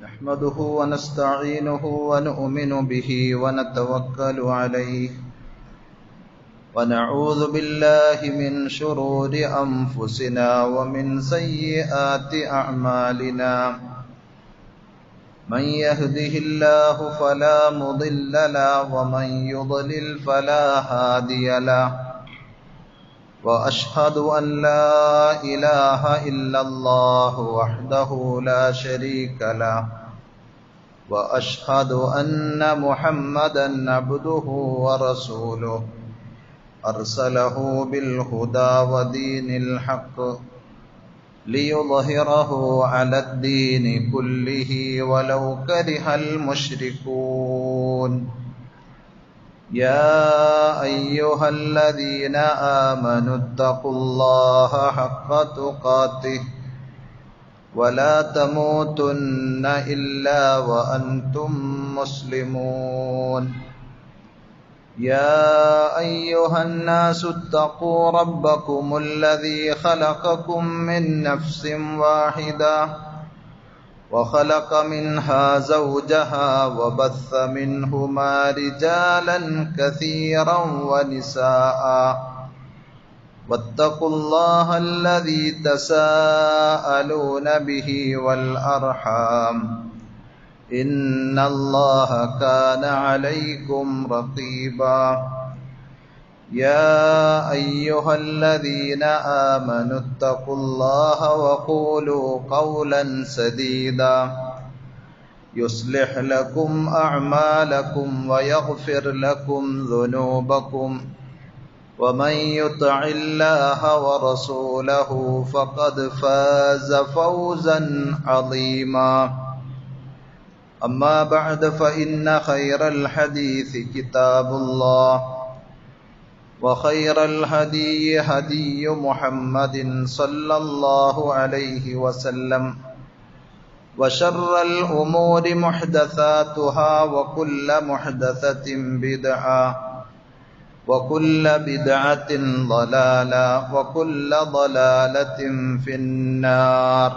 نحمده ونستعينه ونؤمن به ونتوكل عليه ونعوذ بالله من شرور أنفسنا ومن سيئات أعمالنا من يهده الله فلا مضل له ومن يضلل فلا هادي له وأشهد أن لا إله إلا الله وحده لا شريك له وأشهد أن محمدا عبده ورسوله أرسله بالهدى ودين الحق ليظهره على الدين كله ولو كره المشركون يا أيها الذين آمنوا اتقوا الله حق تقاته ولا تموتن إلا وأنتم مسلمون يا أيها الناس اتقوا ربكم الذي خلقكم من نفس واحدة وخلق منها زوجها وبث منهما رجالا كثيرا ونساء واتقوا الله الذي تساءلون به والأرحام إن الله كان عليكم رقيبا يا أيها الذين آمنوا اتقوا الله وقولوا قولا سديدا يصلح لكم أعمالكم ويغفر لكم ذنوبكم ومن يطع الله ورسوله فقد فاز فوزا عظيما أما بعد فإن خير الحديث كتاب الله وخير الهدي هدي محمد صلى الله عليه وسلم وشر الأمور محدثاتها وكل محدثة بدعة وكل بدعة ضلالة وكل ضلالة في النار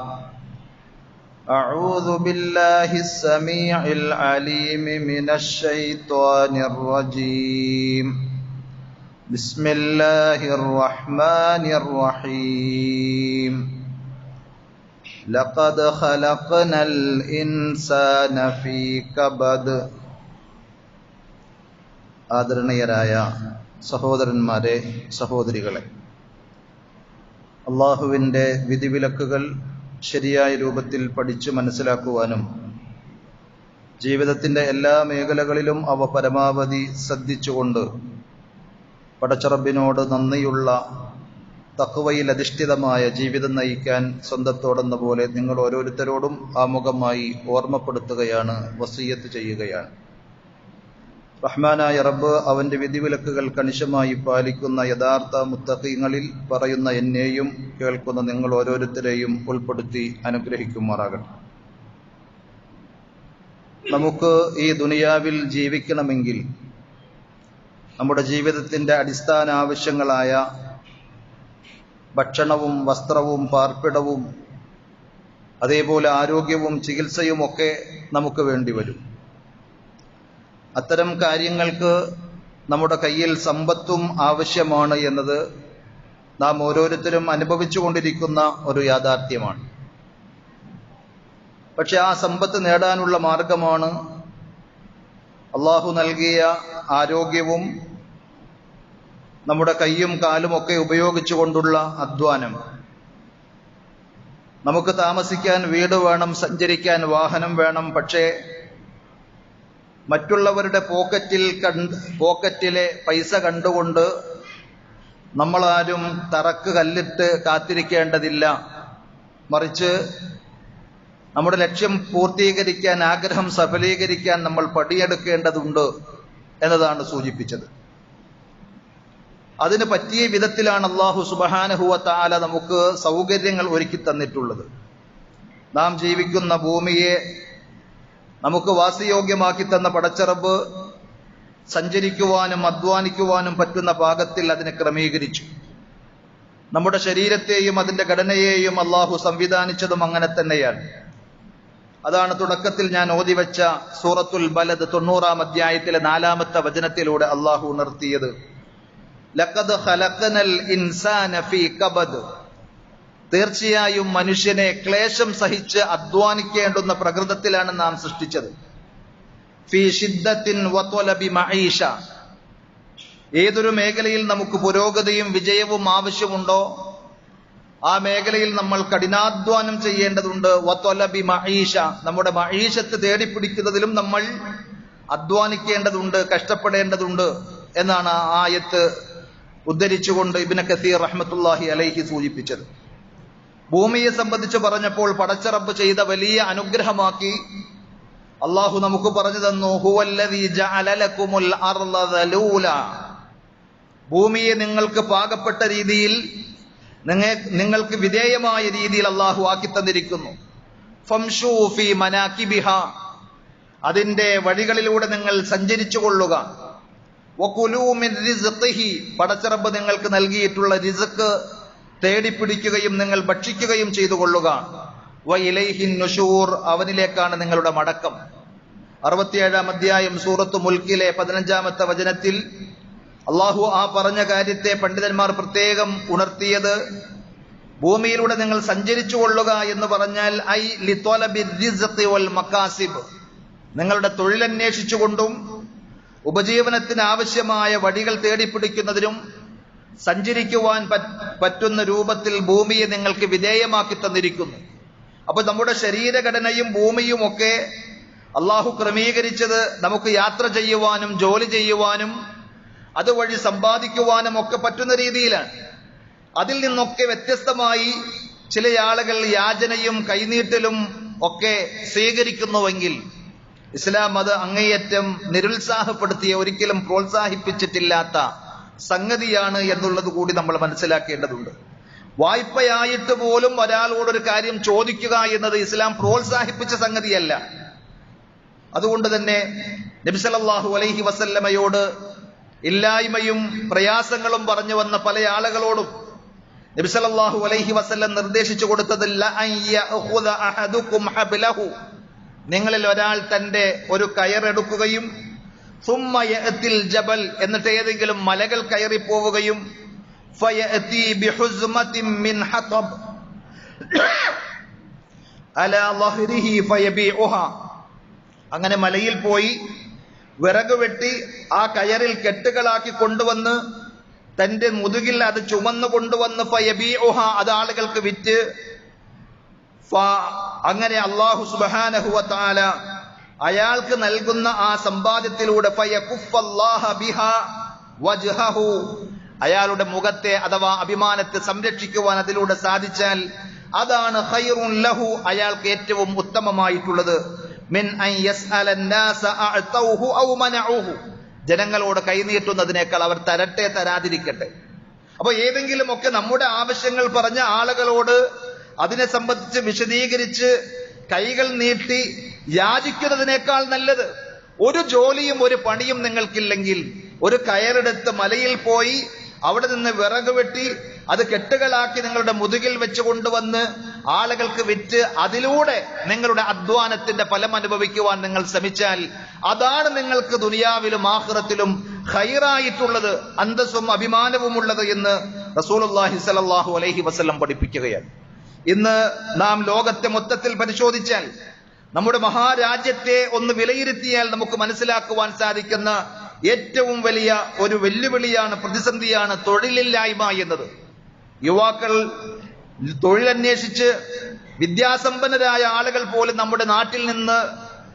أعوذ بالله السميع العليم من الشيطان الرجيم بسم الله الرحمن الرحيم لقد خلقنا الإنسان في كبد ആദരണീയരായ സഹോദരന്മാരെ, സഹോദരികളെ, അള്ളാഹുവിൻ്റെ വിധിവിലക്കുകൾ ശരിയായ രൂപത്തിൽ പഠിച്ചു മനസ്സിലാക്കുവാനും ജീവിതത്തിൻ്റെ എല്ലാ മേഖലകളിലും അവ പരമാവധി ശ്രദ്ധിച്ചുകൊണ്ട് പടച്ചറബിനോട് നന്ദിയുള്ള തഖ്വയിൽ അധിഷ്ഠിതമായ ജീവിതം നയിക്കാൻ സ്വന്തത്തോടെന്ന പോലെ നിങ്ങൾ ഓരോരുത്തരോടും ആമുഖമായി ഓർമ്മപ്പെടുത്തുകയാണ്, വസിയ്യത്ത് ചെയ്യുകയാണ്. റഹ്മാനായ റബ്ബ് അവൻ്റെ വിധിവിലക്കുകൾ കണിശമായി പാലിക്കുന്ന യഥാർത്ഥ മുത്തഖീങ്ങളിൽ പറയുന്ന എന്നെയും കേൾക്കുന്ന നിങ്ങൾ ഓരോരുത്തരെയും ഉൾപ്പെടുത്തി അനുഗ്രഹിക്കുമാറാകട്ടെ. നമുക്ക് ഈ ദുനിയാവിൽ ജീവിക്കണമെങ്കിൽ നമ്മുടെ ജീവിതത്തിൻ്റെ അടിസ്ഥാന ആവശ്യങ്ങളായ ഭക്ഷണവും വസ്ത്രവും പാർപ്പിടവും അതേപോലെ ആരോഗ്യവും ചികിത്സയും ഒക്കെ നമുക്ക് വേണ്ടി വരും. അത്തരം കാര്യങ്ങൾക്ക് നമ്മുടെ കയ്യിൽ സമ്പത്തും ആവശ്യമാണ് എന്നത് നാം ഓരോരുത്തരും അനുഭവിച്ചു കൊണ്ടിരിക്കുന്ന ഒരു യാഥാർത്ഥ്യമാണ്. പക്ഷെ ആ സമ്പത്ത് നേടാനുള്ള മാർഗമാണ് അള്ളാഹു നൽകിയ ആരോഗ്യവും നമ്മുടെ കൈയും കാലും ഒക്കെ ഉപയോഗിച്ചുകൊണ്ടുള്ള അധ്വാനം. നമുക്ക് താമസിക്കാൻ വീട് വേണം, സഞ്ചരിക്കാൻ വാഹനം വേണം. പക്ഷേ മറ്റുള്ളവരുടെ പോക്കറ്റിലെ പൈസ കണ്ടുകൊണ്ട് നമ്മളാരും തറക്ക് കല്ലിട്ട് കാത്തിരിക്കേണ്ടതില്ല. മറിച്ച് നമ്മുടെ ലക്ഷ്യം പൂർത്തീകരിക്കാൻ, ആഗ്രഹം സഫലീകരിക്കാൻ നമ്മൾ പണിയെടുക്കേണ്ടതുണ്ട് എന്നതാണ് സൂചിപ്പിച്ചത്. അതിന് പറ്റിയ വിധത്തിലാണ് അല്ലാഹു സുബ്ഹാനഹു വ തആല നമുക്ക് സൗകര്യങ്ങൾ ഒരുക്കി തന്നിട്ടുള്ളത്. നാം ജീവിക്കുന്ന ഭൂമിയെ നമുക്ക് വാസയോഗ്യമാക്കി തന്ന പടച്ചറബ് സഞ്ചരിക്കുവാനും അധ്വാനിക്കുവാനും പറ്റുന്ന പാകത്തിൽ അതിനെ ക്രമീകരിച്ചു. നമ്മുടെ ശരീരത്തെയും അതിൻ്റെ ഘടനയെയും അള്ളാഹു സംവിധാനിച്ചതും അങ്ങനെ തന്നെയാണ്. അതാണ് തുടക്കത്തിൽ ഞാൻ ഓതിവെച്ച സൂറത്തുൽ ബലദ് 90-ാം അധ്യായത്തിലെ 4-ാമത്തെ വചനത്തിലൂടെ അള്ളാഹു ഉണർത്തിയത്. ലഖദ് ഖലഖനൽ ഇൻസാന ഫീ കബദ്, തീർച്ചയായും മനുഷ്യനെ ക്ലേശം സഹിച്ച് അധ്വാനിക്കേണ്ടുന്ന പ്രകൃതത്തിലാണ് നാം സൃഷ്ടിച്ചത്. ഫീ ഷിദ്ദത്തിൻ വത്വലബി മഈഷ, ഏതൊരു മേഖലയിൽ നമുക്ക് പുരോഗതിയും വിജയവും ആവശ്യമുണ്ടോ ആ മേഖലയിൽ നമ്മൾ കഠിനാധ്വാനം ചെയ്യേണ്ടതുണ്ട്. വത്വലബി മഈഷ, നമ്മുടെ മഈഷത്ത് തേടിപ്പിടിക്കുന്നതിലും നമ്മൾ അധ്വാനിക്കേണ്ടതുണ്ട്, കഷ്ടപ്പെടേണ്ടതുണ്ട് എന്നാണ് ആ ആയത്ത് ഉദ്ധരിച്ചുകൊണ്ട് ഇബ്നു കസീർ റഹ്മത്തുള്ളാഹി അലൈഹി സൂചിപ്പിച്ചത്. ഭൂമിയെ സംബന്ധിച്ച് പറഞ്ഞപ്പോൾ പടച്ചറബ് ചെയ്ത വലിയ അനുഗ്രഹമാക്കി അള്ളാഹു നമുക്ക് പറഞ്ഞു തന്നു, ഹുവല്ലദീ ജഅല ലക്കുമുൽ അർള ദലൂല, ഭൂമിയെ നിങ്ങൾക്ക് പാകപ്പെട്ട രീതിയിൽ, നിങ്ങൾക്ക് വിധേയമായ രീതിയിൽ അള്ളാഹു ആക്കി തന്നിരിക്കുന്നു. ഫംശൂ ഫീ മനാകിബിഹ, അതിന്റെ വഴികളിലൂടെ നിങ്ങൾ സഞ്ചരിച്ചു കൊള്ളുക. വകുലൂ മിൻ റിസ്ഖിഹി, പടച്ചറബ് നിങ്ങൾക്ക് നൽകിയിട്ടുള്ള റിസ്ക് തേടിപ്പിടിക്കുകയും നിങ്ങൾ ഭക്ഷിക്കുകയും ചെയ്തു കൊള്ളുക. വഇലൈഹിൻ നുശൂർ, അവനിലേക്കാണ് നിങ്ങളുടെ മടക്കം. 67-ാം അധ്യായം സൂറത്ത് മുൽക്കിലെ 15-ാമത്തെ വചനത്തിൽ അള്ളാഹു ആ പറഞ്ഞ കാര്യത്തെ പണ്ഡിതന്മാർ പ്രത്യേകം ഉണർത്തിയത്, ഭൂമിയിലൂടെ നിങ്ങൾ സഞ്ചരിച്ചു കൊള്ളുക എന്ന് പറഞ്ഞാൽ ഐ ലിത്വലബി റിസ്ഖി വൽ മക്കാസിബ്, നിങ്ങളുടെ തൊഴിലന്വേഷിച്ചുകൊണ്ടും ഉപജീവനത്തിന് ആവശ്യമായ വഴികൾ തേടിപ്പിടിക്കുന്നതിനും സഞ്ചരിക്കുവാൻ പറ്റുന്ന രൂപത്തിൽ ഭൂമിയെ നിങ്ങൾക്ക് വിധേയമാക്കി തന്നിരിക്കുന്നു. അപ്പൊ നമ്മുടെ ശരീരഘടനയും ഭൂമിയും ഒക്കെ അള്ളാഹു ക്രമീകരിച്ചത് നമുക്ക് യാത്ര ചെയ്യുവാനും ജോലി ചെയ്യുവാനും അതുവഴി സമ്പാദിക്കുവാനും ഒക്കെ പറ്റുന്ന രീതിയിലാണ്. അതിൽ നിന്നൊക്കെ വ്യത്യസ്തമായി ചില ആളുകൾ യാചനയും കൈനീട്ടലും ഒക്കെ സ്വീകരിക്കുന്നുവെങ്കിൽ ഇസ്ലാം അത് അങ്ങേയറ്റം നിരുത്സാഹപ്പെടുത്തിയ, ഒരിക്കലും പ്രോത്സാഹിപ്പിച്ചിട്ടില്ലാത്ത സംഗതിയാണ് എന്നുള്ളത് കൂടി നമ്മൾ മനസ്സിലാക്കേണ്ടതുണ്ട്. വായ്പയായിട്ട് പോലും ഒരാളോടൊരു കാര്യം ചോദിക്കുക എന്നത് ഇസ്ലാം പ്രോത്സാഹിപ്പിച്ച സംഗതിയല്ല. അതുകൊണ്ട് തന്നെ നബി സല്ലല്ലാഹു അലൈഹി വസല്ലമയോട് ഇല്ലായ്മയും പ്രയാസങ്ങളും പറഞ്ഞു വന്ന പല ആളുകളോടും നബി സല്ലല്ലാഹു അലൈഹി വസല്ലം നിർദ്ദേശിച്ചു കൊടുത്തത് ലഅയ്യഖുദ അഹദുകും ഹബ്ലഹു, നിങ്ങളിൽ ഒരാൾ തന്റെ ഒരു കയറെടുക്കുകയും സുമ്മ യഅതിൽ ജബൽ, എന്നിട്ട് ഏതെങ്കിലും മലകൾ കയറി പോവുകയും ഫയഅതി ബിഹുസ്മതിൻ മിൻ ഹതബ് അലാ ളഹ്രിഹി ഫയബീഉഹ, അങ്ങനെ മലയിൽ പോയി വിറക് വെട്ടി ആ കയറിൽ കെട്ടുകളാക്കി കൊണ്ടുവന്ന് തന്റെ മുതുകിൽ അത് ചുമന്നു കൊണ്ടുവന്ന് ഫയബീഉഹ, അത് ആളുകൾക്ക് വിറ്റ് അങ്ങനെ അല്ലാഹു സുബ്ഹാനഹു വ തആല അയാൾക്ക് നൽകുന്ന ആ സമ്പാദ്യത്തിലൂടെ ഫയകുഫല്ലാഹ ബിഹാ വജ്ഹഹു, അയാളുടെ മുഖത്തെ അഥവാ അഭിമാനത്തെ സംരക്ഷിക്കുവാൻ അതിലൂടെ സാധിച്ചാൽ അതാണ് ഖൈറുൻ ലഹു, അയാൾക്ക് ഏറ്റവും ഉത്തമമായിട്ടുള്ളത്. മിൻ അൻ യസ്അല അന്നാസ അഅതൗഹു ഔ മനഉഹു, ജനങ്ങളോട് കൈനീട്ടുന്നതിനേക്കാൾ അവർ തരട്ടെ തരാതിരിക്കട്ടെ. അപ്പൊ ഏതെങ്കിലും ഒക്കെ നമ്മുടെ ആവശ്യങ്ങൾ പറഞ്ഞ ആളുകളോട് അതിനെ സംബന്ധിച്ച് വിശദീകരിച്ച് കൈകൾ നീട്ടി യാചിക്കുന്നതിനേക്കാൾ നല്ലത്, ഒരു ജോലിയും ഒരു പണിയും നിങ്ങൾക്കില്ലെങ്കിൽ ഒരു കയറെടുത്ത് മലയിൽ പോയി അവിടെ നിന്ന് വിറക് വെട്ടി അത് കെട്ടുകളാക്കി നിങ്ങളുടെ മുതുകിൽ വെച്ച് കൊണ്ടുവന്ന് ആളുകൾക്ക് വിറ്റ് അതിലൂടെ നിങ്ങളുടെ അധ്വാനത്തിന്റെ ഫലം അനുഭവിക്കുവാൻ നിങ്ങൾ ശ്രമിച്ചാൽ അതാണ് നിങ്ങൾക്ക് ദുനിയാവിലും ആഖിറത്തിലും ഖൈറായിട്ടുള്ളത്, അന്തസ്സും അഭിമാനവുമുള്ളത് എന്ന് റസൂലുള്ളാഹി സ്വല്ലല്ലാഹു അലൈഹി വസല്ലം പഠിപ്പിക്കുകയാണ്. ഇന്ന് നാം ലോകത്തെ മൊത്തത്തിൽ പരിശോധിച്ചാൽ, നമ്മുടെ മഹാരാജ്യത്തെ ഒന്ന് വിലയിരുത്തിയാൽ നമുക്ക് മനസ്സിലാക്കുവാൻ സാധിക്കുന്ന ഏറ്റവും വലിയ ഒരു വെല്ലുവിളിയാണ്, പ്രതിസന്ധിയാണ് തൊഴിലില്ലായ്മ എന്നത്. യുവാക്കൾ തൊഴിലന്വേഷിച്ച് വിദ്യാസമ്പന്നരായ ആളുകൾ പോലും നമ്മുടെ നാട്ടിൽ നിന്ന്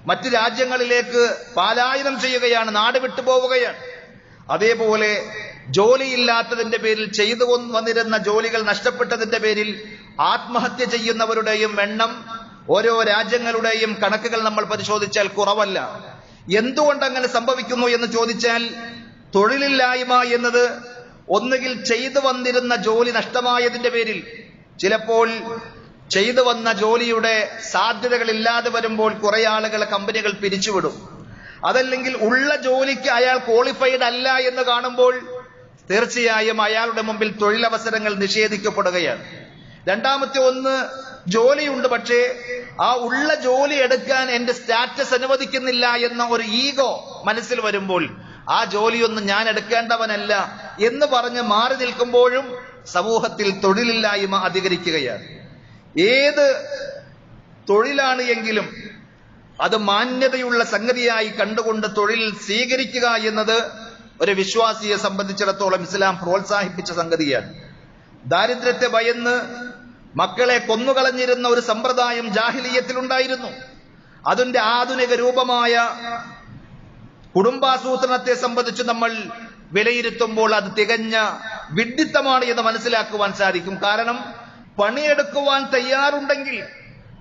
മറ്റ് രാജ്യങ്ങളിലേക്ക് പലായനം ചെയ്യുകയാണ്, നാട് വിട്ടു പോവുകയാണ്. അതേപോലെ ജോലിയില്ലാത്തതിന്റെ പേരിൽ ചെയ്തു വന്നിരുന്ന ജോലികൾ നഷ്ടപ്പെട്ടതിന്റെ പേരിൽ ആത്മഹത്യ ചെയ്യുന്നവരുടെയും എണ്ണം ഓരോ രാജ്യങ്ങളുടെയും കണക്കുകൾ നമ്മൾ പരിശോധിച്ചാൽ കുറവല്ല. എന്തുകൊണ്ട് അങ്ങനെ സംഭവിക്കുന്നു എന്ന് ചോദിച്ചാൽ, തൊഴിലില്ലായ്മ എന്നത് ഒന്നുകിൽ ചെയ്തു വന്നിരുന്ന ജോലി നഷ്ടമായതിന്റെ പേരിൽ, ചിലപ്പോൾ ചെയ്തു വന്ന ജോലിയുടെ സാധ്യതകൾ ഇല്ലാതെ വരുമ്പോൾ കുറെ ആളുകളെ കമ്പനികൾ പിരിച്ചുവിടും. അതല്ലെങ്കിൽ ഉള്ള ജോലിക്ക് അയാൾ ക്വാളിഫൈഡ് അല്ല എന്ന് കാണുമ്പോൾ തീർച്ചയായും അയാളുടെ മുമ്പിൽ തൊഴിലവസരങ്ങൾ നിഷേധിക്കപ്പെടുകയാണ്. രണ്ടാമത്തെ ഒന്ന്, ജോലിയുണ്ട് പക്ഷേ ആ ഉള്ള ജോലി എടുക്കാൻ എന്റെ സ്റ്റാറ്റസ് അനുവദിക്കുന്നില്ല എന്ന ഒരു ഈഗോ മനസ്സിൽ വരുമ്പോൾ ആ ജോലിയൊന്നും ഞാൻ എടുക്കേണ്ടവനല്ല എന്ന് പറഞ്ഞ് മാറി നിൽക്കുമ്പോഴും സമൂഹത്തിൽ തൊഴിലില്ലായ്മ അധികരിക്കുകയാണ്. ഏത് തൊഴിലാണ് എങ്കിലും അത് മാന്യതയുള്ള സംഗതിയായി കണ്ടുകൊണ്ട് തൊഴിൽ സ്വീകരിക്കുക എന്നത് ഒരു വിശ്വാസിയെ സംബന്ധിച്ചിടത്തോളം ഇസ്ലാം പ്രോത്സാഹിപ്പിച്ച സംഗതിയാണ്. ദാരിദ്ര്യത്തെ ഭയന്ന് മക്കളെ കൊന്നുകളഞ്ഞിരുന്ന ഒരു സമ്പ്രദായം ജാഹിലിയ്യത്തിലുണ്ടായിരുന്നു. അതിന്റെ ആധുനിക രൂപമായ കുടുംബാസൂത്രണത്തെ സംബന്ധിച്ച് നമ്മൾ വിലയിരുത്തുമ്പോൾ അത് തികഞ്ഞ വിഡ്ഢിത്തമാണ് എന്ന് മനസ്സിലാക്കുവാൻ സാധിക്കും. കാരണം പണിയെടുക്കുവാൻ തയ്യാറുണ്ടെങ്കിൽ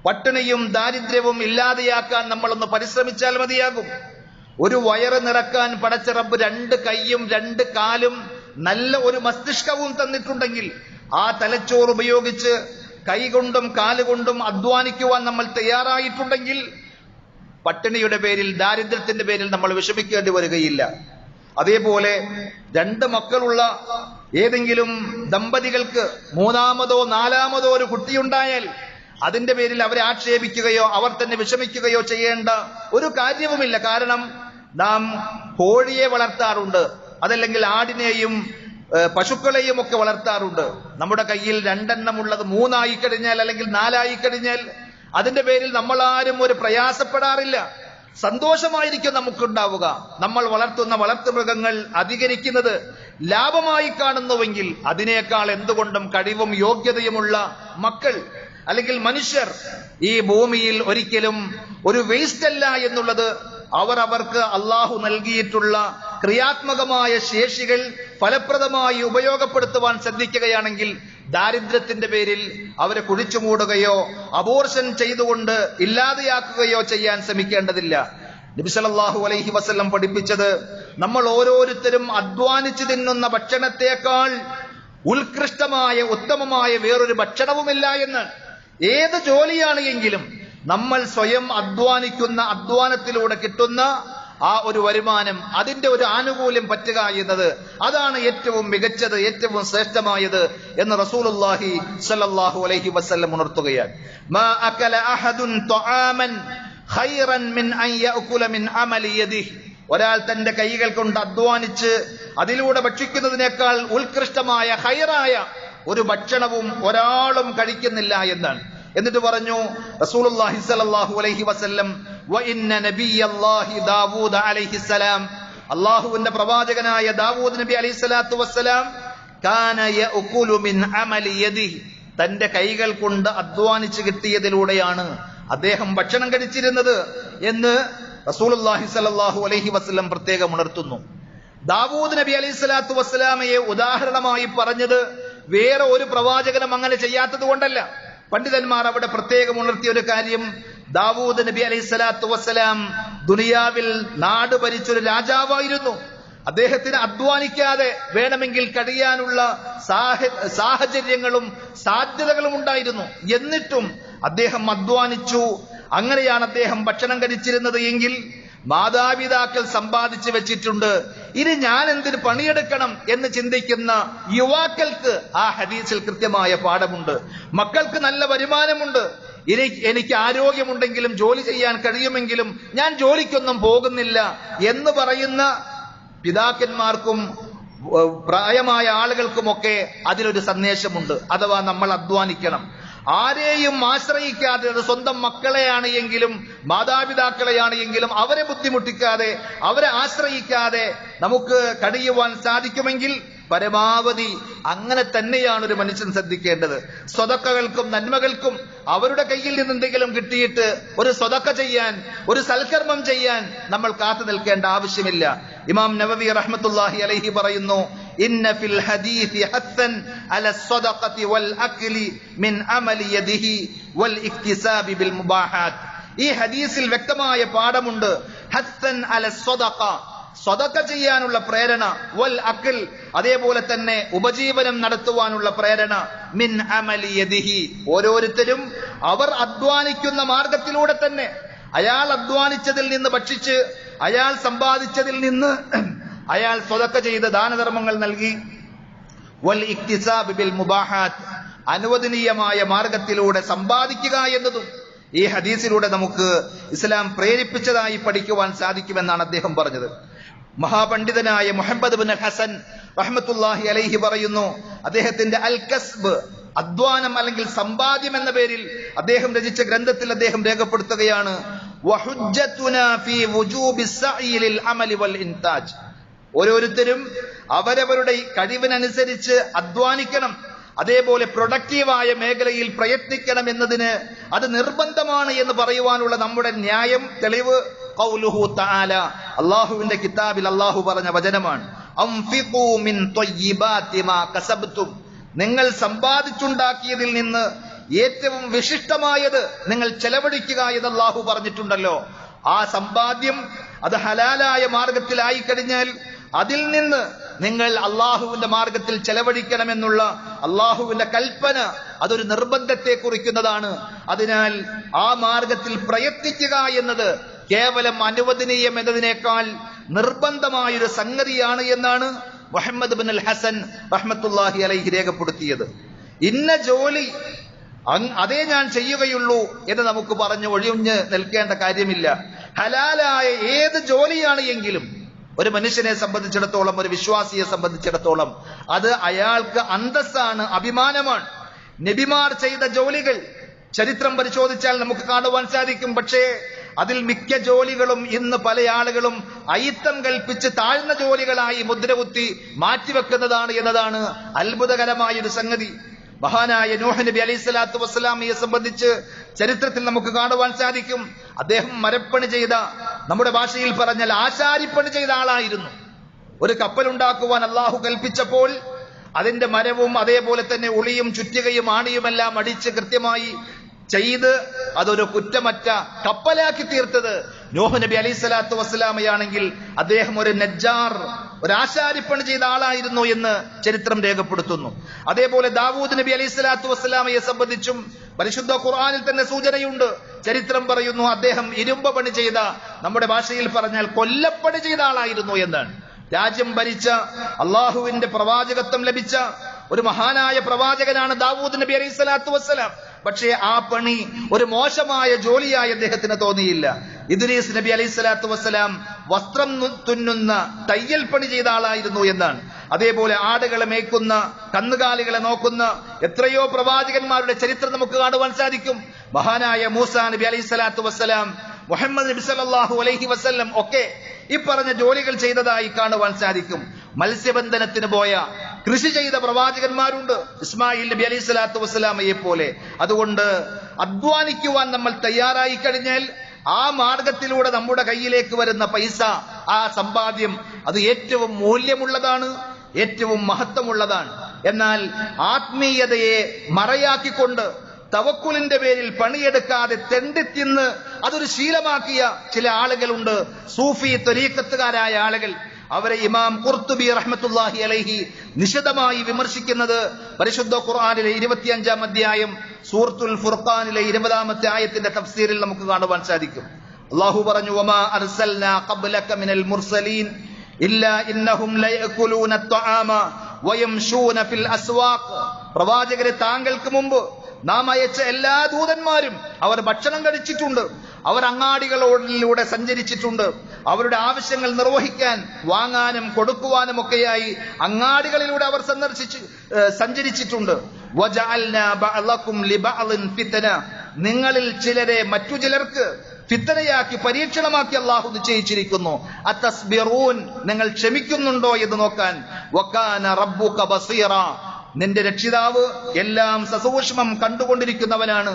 പട്ടിണിയും ദാരിദ്ര്യവും ഇല്ലാതെയാക്കാൻ നമ്മളൊന്ന് പരിശ്രമിച്ചാൽ മതിയാകും. ഒരു വയറ് നിറക്കാൻ പടച്ച റബ്ബ് 2 കൈയും 2 കാലും നല്ല ഒരു മസ്തിഷ്കവും തന്നിട്ടുണ്ടെങ്കിൽ ആ തലച്ചോറ് ഉപയോഗിച്ച് കൈകൊണ്ടും കാലുകൊണ്ടും അധ്വാനിക്കുവാൻ നമ്മൾ തയ്യാറായിട്ടുണ്ടെങ്കിൽ പട്ടിണിയുടെ പേരിൽ, ദാരിദ്ര്യത്തിന്റെ പേരിൽ നമ്മൾ വിഷമിക്കേണ്ടി വരികയില്ല. അതേപോലെ 2 മക്കളുള്ള ഏതെങ്കിലും ദമ്പതികൾക്ക് 3-മതോ 4-മതോ ഒരു കുട്ടിയുണ്ടായാൽ അതിന്റെ പേരിൽ അവരെ ആക്ഷേപിക്കുകയോ അവർ തന്നെ വിഷമിക്കുകയോ ചെയ്യേണ്ട ഒരു കാര്യവുമില്ല. കാരണം നാം കോഴിയെ വളർത്താറുണ്ട്, അതല്ലെങ്കിൽ ആടിനെയും പശുക്കളെയും ഒക്കെ വളർത്താറുണ്ട്. നമ്മുടെ കയ്യിൽ 2 എണ്ണം ഉള്ളത് 3 ആയി കഴിഞ്ഞാൽ അല്ലെങ്കിൽ 4 ആയി കഴിഞ്ഞാൽ അതിന്റെ പേരിൽ നമ്മളാരും ഒരു പ്രയാസപ്പെടാറില്ല. സന്തോഷമായിരിക്കും നമുക്കുണ്ടാവുക. നമ്മൾ വളർത്തുന്ന വളർത്തുമൃഗങ്ങൾ അധികരിക്കുന്നത് ലാഭമായി കാണുന്നുവെങ്കിൽ അതിനേക്കാൾ എന്തുകൊണ്ടും കഴിവും യോഗ്യതയുമുള്ള മക്കൾ അല്ലെങ്കിൽ മനുഷ്യർ ഈ ഭൂമിയിൽ ഒരിക്കലും ഒരു വേസ്റ്റ് അല്ല എന്നുള്ളത് അവർക്ക് അള്ളാഹു നൽകിയിട്ടുള്ള ക്രിയാത്മകമായ ശേഷികൾ ഫലപ്രദമായി ഉപയോഗപ്പെടുത്തുവാൻ ശ്രദ്ധിക്കുകയാണെങ്കിൽ ദാരിദ്ര്യത്തിന്റെ പേരിൽ അവരെ കുഴിച്ചുമൂടുകയോ അബോർഷൻ ചെയ്തുകൊണ്ട് ഇല്ലാതെയാക്കുകയോ ചെയ്യാൻ ശ്രമിക്കേണ്ടതില്ല. നബി സല്ലല്ലാഹു അലൈഹി വസല്ലം പഠിപ്പിച്ചത് നമ്മൾ ഓരോരുത്തരും അധ്വാനിച്ചു തിന്നുന്ന ഭക്ഷണത്തെക്കാൾ ഉത്കൃഷ്ടമായ ഉത്തമമായ വേറൊരു ഭക്ഷണവുമില്ല എന്ന്. ഏത് ജോലിയാണ് എങ്കിലും നമ്മൾ സ്വയം അധ്വാനിക്കുന്ന അധ്വാനത്തിലൂടെ കിട്ടുന്ന ആ ഒരു വരുമാനം, അതിന്റെ ഒരു ആനുകൂല്യം പറ്റുക എന്നത് അതാണ് ഏറ്റവും മികച്ചത്, ഏറ്റവും ശ്രേഷ്ഠമായത് എന്ന് റസൂലുള്ളാഹി സ്വല്ലല്ലാഹു അലൈഹി വസല്ലം ഉണർത്തുകയാണ്. മാ അകല അഹദുൻ തആമൻ ഖൈറൻ മിൻ അൻ യഅകുല മിൻ അമലി യദിഹി. ഒരാൾ തന്റെ കൈകൾ കൊണ്ട് അധ്വാനിച്ച് അതിലൂടെ ഭക്ഷിക്കുന്നതിനേക്കാൾ ഉത്കൃഷ്ടമായ ഖൈറായ ഒരു ഭക്ഷണവും ഒരാളും കഴിക്കുന്നില്ല എന്നാണ്. എന്നിട്ട് പറഞ്ഞു റസൂലുള്ളാഹി സ്വല്ലല്ലാഹു അലൈഹി വസല്ലം, വ ഇന്ന നബിയല്ലാഹി ദാവൂദ അലൈഹിസ്സലാം, അല്ലാഹുവിന്റെ പ്രവാചകനായ ദാവൂദ് നബി അലൈഹിസ്സലാത്തു വസ്സലാം കാന യഅകുലു മിൻ അമലി യദിഹി, തന്റെ കൈകൾ കൊണ്ട് അധ്വാനിച്ച് കിട്ടിയതിലൂടെയാണ് അദ്ദേഹം ഭക്ഷണം കഴിച്ചിരുന്നത് എന്ന് റസൂലുള്ളാഹി സ്വല്ലല്ലാഹു അലൈഹി വസല്ലം പ്രത്യേകം ഉണർത്തുന്നു. ദാവൂദ് നബി അലൈഹിസ്സലാത്തു വസ്സലാമയെ ഉദാഹരണമായി പറഞ്ഞത് വേറെ ഒരു പ്രവാചകനും അങ്ങനെ ചെയ്യാത്തത് കൊണ്ടല്ല. പണ്ഡിതന്മാർ അവിടെ പ്രത്യേകം ഉണർത്തിയ ഒരു കാര്യം, ദാവൂദ് നബി അലൈഹിസ്സലാത്തു വസ്സലാം ദുനിയാവിൽ നാട് ഭരിച്ചൊരു രാജാവായിരുന്നു. അദ്ദേഹത്തിന് അധ്വാനിക്കാതെ വേണമെങ്കിൽ കഴിയാനുള്ള സാഹചര്യങ്ങളും സാധ്യതകളും ഉണ്ടായിരുന്നു. എന്നിട്ടും അദ്ദേഹം അധ്വാനിച്ചു. അങ്ങനെയാണ് അദ്ദേഹം ഭക്ഷണം കഴിച്ചിരുന്നത് എങ്കിൽ മാതാപിതാക്കൾ സമ്പാദിച്ചു വെച്ചിട്ടുണ്ട്, ഇനി ഞാൻ എന്തിന് പണിയെടുക്കണം എന്ന് ചിന്തിക്കുന്ന യുവാക്കൾക്ക് ആ ഹദീസിൽ കൃത്യമായ പാഠമുണ്ട്. മക്കൾക്ക് നല്ല വരുമാനമുണ്ട്, എനിക്ക് ആരോഗ്യമുണ്ടെങ്കിലും ജോലി ചെയ്യാൻ കഴിയുമെങ്കിലും ഞാൻ ജോലിക്കൊന്നും പോകുന്നില്ല എന്ന് പറയുന്ന പിതാക്കന്മാർക്കും പ്രായമായ ആളുകൾക്കുമൊക്കെ അതിലൊരു സന്ദേശമുണ്ട്. അഥവാ നമ്മൾ അധ്വാനിക്കണം. ആരെയും ആശ്രയിക്കാതെ, അത് സ്വന്തം മക്കളെയാണ് എങ്കിലും മാതാപിതാക്കളെയാണ് എങ്കിലും അവരെ ബുദ്ധിമുട്ടിക്കാതെ, അവരെ ആശ്രയിക്കാതെ നമുക്ക് കഴിയുവാൻ സാധിക്കുമെങ്കിൽ പരമാവധി അങ്ങനെ തന്നെയാണ് ഒരു മനുഷ്യൻ ശ്രദ്ധിക്കേണ്ടത്. സ്വതക്കകൾക്കും നന്മകൾക്കും അവരുടെ കയ്യിൽ നിന്ന് എന്തെങ്കിലും കിട്ടിയിട്ട് ഒരു സ്വതക്ക ചെയ്യാൻ, ഒരു സൽക്കർമ്മം ചെയ്യാൻ നമ്മൾ കാത്തു നിൽക്കേണ്ട ആവശ്യമില്ല. ഇമാം നവവി റഹ്മത്തുള്ളാഹി അലൈഹി പറയുന്നു, ഇന്ന ഫിൽ ഹദീസി ഹസ്സൻ അല സ്വദഖതി വൽ അക്ലി മിൻ അമലി യദിഹി വൽ ഇക്തിസാബി ബിൽ മുബാഹാത്ത്. ഈ ഹദീസിൽ വ്യക്തമായ പാഠമുണ്ട്. ഹസ്സൻ അല സ്വദഖ, സ്വതക്ക ചെയ്യാനുള്ള പ്രേരണ, വൽ അഖൽ, അതേപോലെ തന്നെ ഉപജീവനം നടത്തുവാനുള്ള പ്രേരണ, മിൻ അമലി യദിഹി, ഓരോരുത്തരും അവർ അധ്വാനിക്കുന്ന മാർഗത്തിലൂടെ തന്നെ അയാൾ അധ്വാനിച്ചതിൽ നിന്ന് ഭക്ഷിച്ച്, അയാൾ സമ്പാദിച്ചതിൽ നിന്ന് അയാൾ സ്വതക്ക ചെയ്ത് ദാനധർമ്മങ്ങൾ നൽകി, വൽ ഇക്തിസാബ് ബിൽ മുബാഹാത്ത്, അനുവദനീയമായ മാർഗത്തിലൂടെ സമ്പാദിക്കുക എന്നതും ഈ ഹദീസിലൂടെ നമുക്ക് ഇസ്ലാം പ്രേരിപ്പിച്ചതായി പഠിക്കുവാൻ സാധിക്കുമെന്നാണ് അദ്ദേഹം പറഞ്ഞത്. മഹാപണ്ഡിതനായ മുഹമ്മദ് ബിൻ ഹസൻ റഹ്മത്തുള്ളാഹി അലൈഹി പറയുന്നു, അദ്ദേഹത്തിന്റെ അൽ കസ്ബ്, അധ്വാനം അല്ലെങ്കിൽ സമ്പാദ്യം എന്ന പേരിൽ അദ്ദേഹം രചിച്ച ഗ്രന്ഥത്തിൽ അദ്ദേഹം രേഖപ്പെടുത്തുകയാണ്, വഹുജ്ജതുനാ ഫീ വുജൂബി സഅയി ലിൽ അമലി വൽ ഇൻതാജ്. ഓരോരുത്തരും അവരവരുടെ കഴിവിനനുസരിച്ച് അധ്വാനിക്കണം, അതേപോലെ പ്രൊഡക്റ്റീവായ മേഖലയിൽ പ്രയത്നിക്കണം എന്നതിന് അത് നിർബന്ധമാണ് എന്ന് പറയുവാനുള്ള നമ്മുടെ ന്യായം, തെളിവ് ഖൗലുഹു തആല, അല്ലാഹുവിന്റെ കിതാബിൽ അല്ലാഹു പറഞ്ഞ വചനമാണ്. അൻഫിഖൂ മിൻ ത്വയ്യിബാതി മാ കസബ്തും, നിങ്ങൾ സമ്പാദിച്ചുണ്ടാക്കിയതിൽ നിന്ന് ഏറ്റവും വിശിഷ്ടമായത് നിങ്ങൾ ചെലവഴിക്കുക എന്ന് അല്ലാഹു പറഞ്ഞിട്ടുണ്ടല്ലോ. ആ സമ്പാദ്യം അത് ഹലാലായ മാർഗത്തിലായി കഴിഞ്ഞാൽ അതിൽ നിന്ന് നിങ്ങൾ അള്ളാഹുവിന്റെ മാർഗത്തിൽ ചെലവഴിക്കണമെന്നുള്ള അള്ളാഹുവിന്റെ കൽപ്പന അതൊരു നിർബന്ധത്തെ കുറിക്കുന്നതാണ്. അതിനാൽ ആ മാർഗത്തിൽ പ്രയത്നിക്കുക എന്നത് കേവലം അനുവദനീയം എന്നതിനേക്കാൾ നിർബന്ധമായൊരു സംഗതിയാണ് എന്നാണ് മുഹമ്മദ് ബിൻ അൽ ഹസൻ റഹ്മത്തുള്ളാഹി അലൈഹി രേഖപ്പെടുത്തിയത്. ഇന്ന ജോലി അതേ ഞാൻ ചെയ്യുകയുള്ളൂ എന്ന് നമുക്ക് പറഞ്ഞു ഒഴിഞ്ഞ് നിൽക്കേണ്ട കാര്യമില്ല. ഹലാലായ ഏത് ജോലിയാണ് എങ്കിലും ഒരു മനുഷ്യനെ സംബന്ധിച്ചിടത്തോളം, ഒരു വിശ്വാസിയെ സംബന്ധിച്ചിടത്തോളം അത് അയാൾക്ക് അന്തസ്സാണ്, അഭിമാനമാണ്. നബിമാർ ചെയ്ത ജോലികൾ ചരിത്രം പരിശോധിച്ചാൽ നമുക്ക് കാണുവാൻ സാധിക്കും. പക്ഷേ അതിൽ മിക്ക ജോലികളും ഇന്ന് പല ആളുകളും അയിത്തം കൽപ്പിച്ച് താഴ്ന്ന ജോലികളായി മുദ്രകുത്തി മാറ്റിവെക്കുന്നതാണ് എന്നതാണ് അത്ഭുതകരമായ ഒരു സംഗതി. മഹാനായ നൂഹ് നബി അലൈഹി സ്വലാത്തു വസ്സലാമിയെ സംബന്ധിച്ച് ചരിത്രത്തിൽ നമുക്ക് കാണുവാൻ സാധിക്കും. അദ്ദേഹം മരപ്പണി ചെയ്ത, നമ്മുടെ ഭാഷയിൽ പറഞ്ഞാൽ ആശാരിപ്പണി ചെയ്ത ആളായിരുന്നു. ഒരു കപ്പലുണ്ടാക്കുവാൻ അള്ളാഹു കൽപ്പിച്ചപ്പോൾ അതിന്റെ മരവും അതേപോലെ തന്നെ ഉളിയും ചുറ്റികയും ആണിയുമെല്ലാം അടിച്ച് കൃത്യമായി ചെയ്ത് അതൊരു കുറ്റമറ്റ കപ്പലാക്കി തീർത്തത് നൂഹ് നബി അലൈഹി സ്വലാത്തു വസ്സലാമയാണെങ്കിൽ അദ്ദേഹം ഒരു നജ്ജാർ, ഒരു ആശാരിപ്പണി ചെയ്ത ആളായിരുന്നു എന്ന് ചരിത്രം രേഖപ്പെടുത്തുന്നു. അതേപോലെ ദാവൂദ് നബി അലൈഹി സ്വലാത്തു വസ്സലാമയെ സംബന്ധിച്ചും പരിശുദ്ധ ഖുർആനിൽ തന്നെ സൂചനയുണ്ട്. ചരിത്രം പറയുന്നു അദ്ദേഹം ഇരുമ്പ് പണി ചെയ്ത, നമ്മുടെ ഭാഷയിൽ പറഞ്ഞാൽ കൊല്ലപ്പണി ചെയ്ത ആളായിരുന്നു എന്നാണ്. രാജ്യം ഭരിച്ച, അള്ളാഹുവിന്റെ പ്രവാചകത്വം ലഭിച്ച ഒരു മഹാനായ പ്രവാചകനാണ് ദാവൂദ് നബി അലൈഹി സ്വലാത്തു വസ്സലാം. പക്ഷേ ആ പണി ഒരു മോശമായ ജോലിയായി അദ്ദേഹത്തിന് തോന്നിയില്ല. ഇദ്രീസ് നബി അലൈഹി സ്വലാത്തു വസ്സലാം വസ്ത്രം തുന്നുന്ന, തയ്യൽ പണി ചെയ്ത ആളായിരുന്നു എന്നാണ്. അതേപോലെ ആടുകളെ മേയ്ക്കുന്ന, കന്നുകാലികളെ നോക്കുന്ന എത്രയോ പ്രവാചകന്മാരുടെ ചരിത്രം നമുക്ക് കാണുവാൻ സാധിക്കും. മഹാനായ മൂസാ നബി അലൈഹി സ്വലാത്തു വസ്സലാം, മുഹമ്മദ് നബി സല്ലല്ലാഹു അലൈഹി വസല്ലം ഒക്കെ ഈ പറഞ്ഞ ജോലികൾ ചെയ്തതായി കാണുവാൻ സാധിക്കും. മത്സ്യബന്ധനത്തിന് പോയ, കൃഷി ചെയ്ത പ്രവാചകന്മാരുണ്ട്, ഇസ്മായിൽ നബി അലൈഹി സ്വലാത്തു വസ്സലാമയെ പോലെ. അതുകൊണ്ട് അധ്വാനിക്കുവാൻ നമ്മൾ തയ്യാറായി കഴിഞ്ഞാൽ ആ മാർഗത്തിലൂടെ നമ്മുടെ കയ്യിലേക്ക് വരുന്ന പൈസ, ആ സമ്പാദ്യം അത് ഏറ്റവും മൂല്യമുള്ളതാണ്, ഏറ്റവും മഹത്വമുള്ളതാണ്. എന്നാൽ ആത്മീയതയെ മറയാക്കിക്കൊണ്ട് തവക്കുലിന്റെ പേരിൽ പണിയെടുക്കാതെ തെണ്ടിത്തിന്ന് അതൊരു ശീലമാക്കിയ ചില ആളുകളുണ്ട്, സൂഫി ത്വരീഖത്തുകാരായ ആളുകൾ. അവരെ ഇമാം ഖുർത്തുബി റഹ്മത്തുള്ളാഹി അലൈഹി നിശിതമായി വിമർശിക്കുന്നത് പരിശുദ്ധ ഖുർആനിലെ 25-ാം അധ്യായം സൂറത്തുൽ ഫുർഖാനിലെ 20-ാമത്തെ ആയത്തിന്റെ തഫ്സീറിൽ നമുക്ക് കാണുവാൻ സാധിക്കും. അല്ലാഹു പറഞ്ഞു, വമാ അർസൽനാ ഖബ്ലക മിനൽ മുർസലീൻ ഇല്ലാ ഇന്നഹും ലയഅകുലൂന അത്ത്വാമ വയംശൂന ഫിൽ അസ്വാഖ്. പ്രവാചകരെ, താങ്കൾക്ക് മുമ്പ് നാം അയച്ച എല്ലാ ദൂതന്മാരും അവർ ഭക്ഷണം കഴിച്ചിട്ടുണ്ട്, അവർ അങ്ങാടികളിലൂടെ സഞ്ചരിച്ചിട്ടുണ്ട്, അവരുടെ ആവശ്യങ്ങൾ നിർവഹിക്കാൻ, വാങ്ങാനും കൊടുക്കുവാനും ഒക്കെയായി അങ്ങാടികളിലൂടെ അവർ സഞ്ചരിച്ചിട്ടുണ്ട്. വജഅൽനാ ബഅളകും ലിബഅളിൻ ഫിത്ന, നിങ്ങളിൽ ചിലരെ മറ്റു ചിലർക്ക് ഫിത്നയാക്കി, പരീക്ഷണമാക്കി അല്ലാഹു നിശ്ചയിച്ചിരിക്കുന്നു. അത്തസ്ബിറൂൻ, നിങ്ങൾ ക്ഷമിക്കുന്നുണ്ടോ എന്ന് നോക്കാൻ. വകാന റബ്ബുക ബസീറ, നിന്റെ രക്ഷിതാവ് എല്ലാം സസൂക്ഷ്മം കണ്ടുകൊണ്ടിരിക്കുന്നവനാണ്